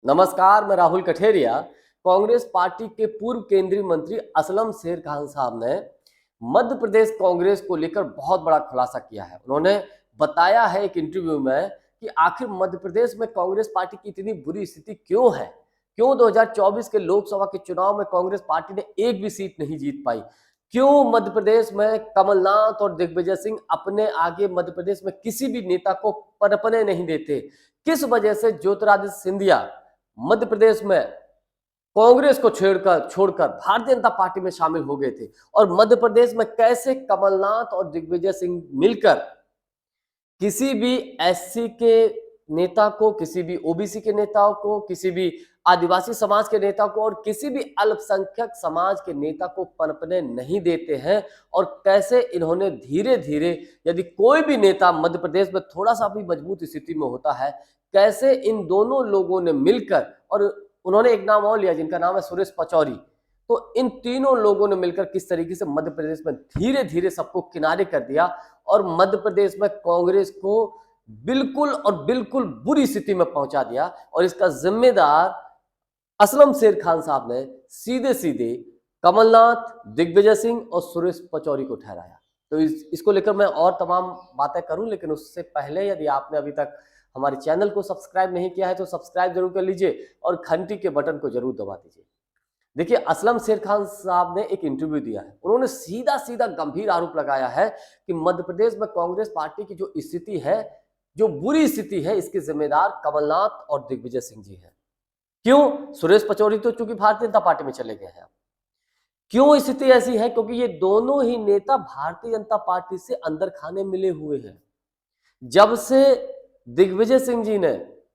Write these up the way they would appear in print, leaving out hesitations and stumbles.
नमस्कार, मैं राहुल कठेरिया। कांग्रेस पार्टी के पूर्व केंद्रीय मंत्री असलम शेर खान साहब ने मध्य प्रदेश कांग्रेस को लेकर बहुत बड़ा खुलासा किया है। उन्होंने बताया है एक इंटरव्यू में कि आखिर मध्य प्रदेश में कांग्रेस पार्टी की इतनी बुरी स्थिति क्यों है। क्यों 2024 के लोकसभा के चुनाव में कांग्रेस पार्टी ने एक भी सीट नहीं जीत पाई। क्यों मध्य प्रदेश में कमलनाथ और दिग्विजय सिंह अपने आगे मध्य प्रदेश में किसी भी नेता को पनपने नहीं देते। किस वजह से ज्योतिरादित्य सिंधिया मध्य प्रदेश में कांग्रेस को छोड़कर भारतीय जनता पार्टी में शामिल हो गए थे। और मध्य प्रदेश में कैसे कमलनाथ और दिग्विजय सिंह मिलकर किसी भी एससी के नेता को, किसी भी ओबीसी के नेताओं को, किसी भी आदिवासी समाज के नेता को और किसी भी अल्पसंख्यक समाज के नेता को पनपने नहीं देते हैं। और कैसे इन्होंने धीरे धीरे, यदि कोई भी नेता मध्य प्रदेश में थोड़ा सा भी मजबूत स्थिति में होता है, कैसे इन दोनों लोगों ने मिलकर, और उन्होंने एक नाम और लिया जिनका नाम है सुरेश पचौरी, तो इन तीनों लोगों ने मिलकर किस तरीके से मध्य प्रदेश में धीरे धीरे सबको किनारे कर दिया और मध्य प्रदेश में कांग्रेस को बिल्कुल और बिल्कुल बुरी स्थिति में पहुंचा दिया। और इसका जिम्मेदार असलम शेर खान साहब ने सीधे सीधे कमलनाथ, दिग्विजय सिंह और सुरेश पचौरी को ठहराया। तो इसको लेकर मैं और तमाम बातें करूं, लेकिन उससे पहले यदि आपने अभी तक हमारे चैनल को सब्सक्राइब नहीं किया है तो सब्सक्राइब जरूर कर लीजिए और घंटी के बटन को जरूर दबा दीजिए। देखिए, असलम शेर खान साहब ने एक इंटरव्यू दिया है। उन्होंने सीधा सीधा गंभीर आरोप लगाया है कि मध्य प्रदेश में कांग्रेस पार्टी की जो स्थिति है, जो बुरी स्थिति है, इसके जिम्मेदार कमलनाथ और दिग्विजय सिंह जी हैं। क्यों? सुरेश पचौरी तो चूंकि भारतीय जनता पार्टी में चले गए हैं। क्यों स्थिति ऐसी है? क्योंकि ये दोनों ही नेता भारतीय जनता पार्टी से अंदर खाने मिले हुए हैं। जब से दिग्विजय सिंह जी ने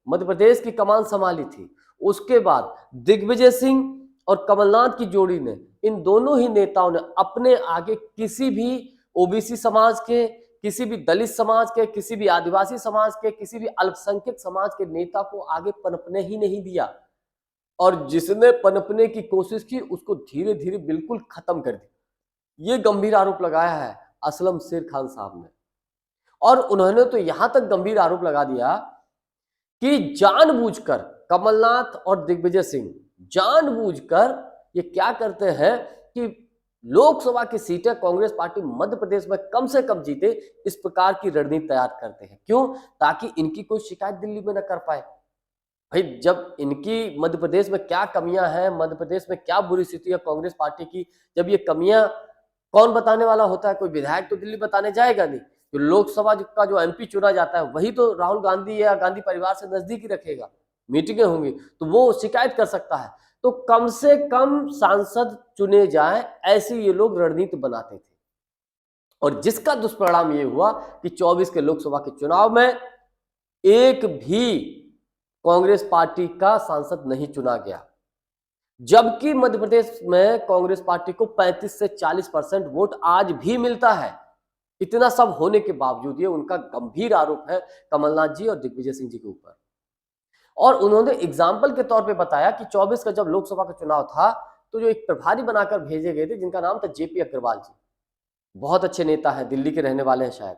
मध्य प्रदेश की कमान संभाली थी, उसके बाद दिग्विजय सिंह और कमलनाथ की जोड़ी ने, इन दोनों ही नेताओं ने अपने आगे किसी भी ओबीसी समाज के, किसी भी दलित समाज के, किसी भी आदिवासी समाज के, किसी भी अल्पसंख्यक समाज के नेता को आगे पनपने ही नहीं दिया। और जिसने पनपने की कोशिश की उसको धीरे धीरे बिल्कुल खत्म कर दिया। ये गंभीर आरोप लगाया है असलम शेर खान साहब ने। और उन्होंने तो यहां तक गंभीर आरोप लगा दिया कि जानबूझकर कमलनाथ और दिग्विजय सिंह जानबूझकर ये क्या करते हैं कि लोकसभा की सीटें कांग्रेस पार्टी मध्य प्रदेश में कम से कम जीते, इस प्रकार की रणनीति तैयार करते हैं। क्यों? ताकि इनकी कोई शिकायत दिल्ली में न कर पाए। भाई, जब इनकी मध्य प्रदेश में क्या कमियां हैं, मध्य प्रदेश में क्या बुरी स्थिति है कांग्रेस पार्टी की, जब ये कमियां कौन बताने वाला होता है? कोई विधायक तो दिल्ली बताने जाएगा नहीं। जो लोकसभा का जो एमपी चुना जाता है वही तो राहुल गांधी या गांधी परिवार से नजदीकी रखेगा, मीटिंगें होंगी तो वो शिकायत कर सकता है। तो कम से कम सांसद चुने जाए, ऐसी ये लोग रणनीति बनाते थे। और जिसका दुष्परिणाम ये हुआ कि 24 के लोकसभा के चुनाव में एक भी कांग्रेस पार्टी का सांसद नहीं चुना गया, जबकि मध्य प्रदेश में कांग्रेस पार्टी को 35 से 40% वोट आज भी मिलता है। इतना सब होने के बावजूद ये उनका गंभीर आरोप है कमलनाथ जी और दिग्विजय सिंह जी के ऊपर। और उन्होंने एग्जाम्पल के तौर पे बताया कि 24 का जब लोकसभा का चुनाव था तो जो एक प्रभारी बनाकर भेजे गए थे जिनका नाम था जेपी अग्रवाल जी, बहुत अच्छे नेता है, दिल्ली के रहने वाले हैं शायद।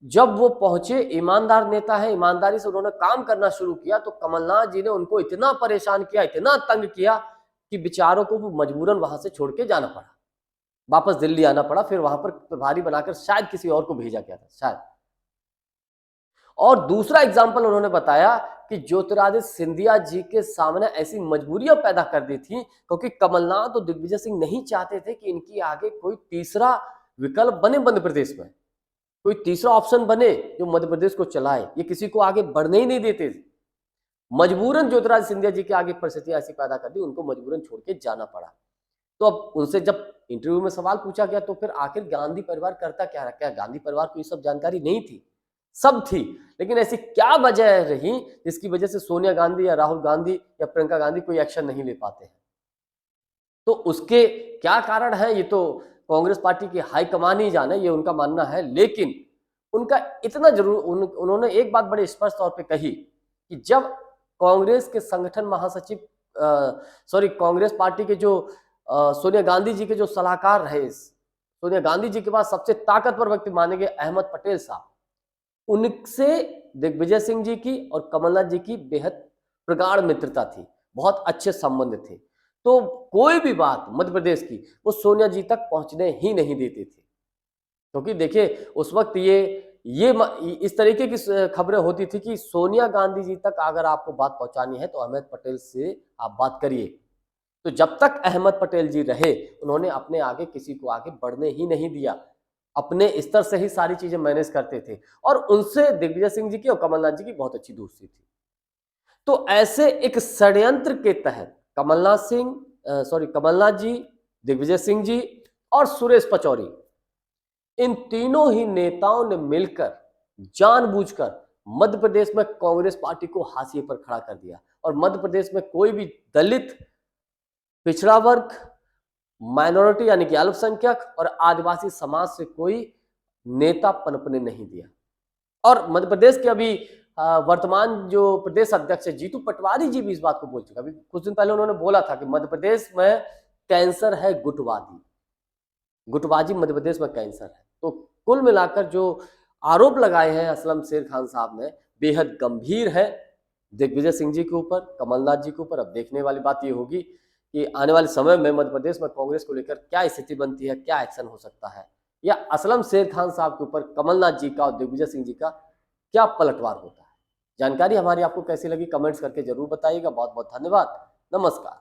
जब वो पहुंचे, ईमानदार नेता है, ईमानदारी से उन्होंने काम करना शुरू किया, तो कमलनाथ जी ने उनको इतना परेशान किया, इतना तंग किया कि बेचारों को वो मजबूरन वहां से छोड़ के जाना पड़ा, वापस दिल्ली आना पड़ा। फिर वहां पर प्रभारी बनाकर शायद किसी और को भेजा गया था शायद। और दूसरा एग्जाम्पल उन्होंने बताया कि ज्योतिरादित्य सिंधिया जी के सामने ऐसी मजबूरियां पैदा कर दी थी क्योंकि कमलनाथ और दिग्विजय सिंह नहीं चाहते थे कि इनकी आगे कोई तीसरा विकल्प बने, मध्य प्रदेश में कोई तीसरा ऑप्शन बने जो मध्य प्रदेश को चलाए। ये किसी को आगे बढ़ने ही नहीं देते थे। मजबूरन ज्योतिरादित्य सिंधिया जी के आगे परिस्थितियां ऐसी पैदा कर दी, उनको मजबूरन छोड़ के जाना पड़ा। तो अब उनसे जब इंटरव्यू में सवाल पूछा गया तो फिर आखिर गांधी परिवार करता क्या रखा है, गांधी परिवार को ये सब जानकारी नहीं थी, सब थी, लेकिन ऐसी क्या वजह रही जिसकी वजह से सोनिया गांधी या राहुल गांधी या प्रियंका गांधी कोई एक्शन नहीं ले पाते हैं? तो उसके क्या कारण है ये तो कांग्रेस पार्टी की हाईकमान ही जाने, ये उनका मानना है। लेकिन उनका इतना जरूर उन्होंने एक बात बड़े स्पष्ट तौर पे कही कि जब कांग्रेस के संगठन महासचिव कांग्रेस पार्टी के जो सोनिया गांधी जी के जो सलाहकार रहे, सोनिया गांधी जी के पास सबसे ताकतवर व्यक्ति माने गए अहमद पटेल साहब, उनसे दिग्विजय सिंह जी की और कमलनाथ जी की बेहद प्रगाढ़ मित्रता थी, बहुत अच्छे संबंध थे। तो कोई भी बात मध्य प्रदेश की वो सोनिया जी तक पहुंचने ही नहीं देते थे, क्योंकि देखिए उस वक्त इस तरीके की खबरें होती थी कि सोनिया गांधी जी तक अगर आपको बात पहुंचानी है तो अहमद पटेल से आप बात करिए। तो जब तक अहमद पटेल जी रहे, उन्होंने अपने आगे किसी को आगे बढ़ने ही नहीं दिया, अपने स्तर से ही सारी चीजें मैनेज करते थे, और उनसे दिग्विजय सिंह जी की और कमलनाथ जी की बहुत अच्छी दोस्ती थी। तो ऐसे एक षड्यंत्र के तहत कमलनाथ जी, दिग्विजय सिंह जी और सुरेश पचौरी, इन तीनों ही नेताओं ने मिलकर जानबूझकर मध्य प्रदेश में कांग्रेस पार्टी को हाशिए पर खड़ा कर दिया, और मध्य प्रदेश में कोई भी दलित, पिछड़ा वर्ग, माइनॉरिटी यानी कि अल्पसंख्यक और आदिवासी समाज से कोई नेता पनपने नहीं दिया। और मध्य प्रदेश के अभी वर्तमान जो प्रदेश अध्यक्ष है जीतू पटवारी जी भी इस बात को बोल चुका। अभी कुछ दिन पहले उन्होंने बोला था कि मध्य प्रदेश में कैंसर है गुटबाजी मध्य प्रदेश में कैंसर है। तो कुल मिलाकर जो आरोप लगाए हैं असलम शेर खान साहब ने, बेहद गंभीर है दिग्विजय सिंह जी के ऊपर, कमलनाथ जी के ऊपर। अब देखने वाली बात ये होगी कि आने वाले समय में मध्य प्रदेश में कांग्रेस को लेकर क्या स्थिति बनती है, क्या एक्शन हो सकता है, या असलम शेर खान साहब के ऊपर कमलनाथ जी का और दिग्विजय सिंह जी का क्या पलटवार होता है। जानकारी हमारी आपको कैसी लगी कमेंट्स करके जरूर बताइएगा। बहुत बहुत धन्यवाद। नमस्कार।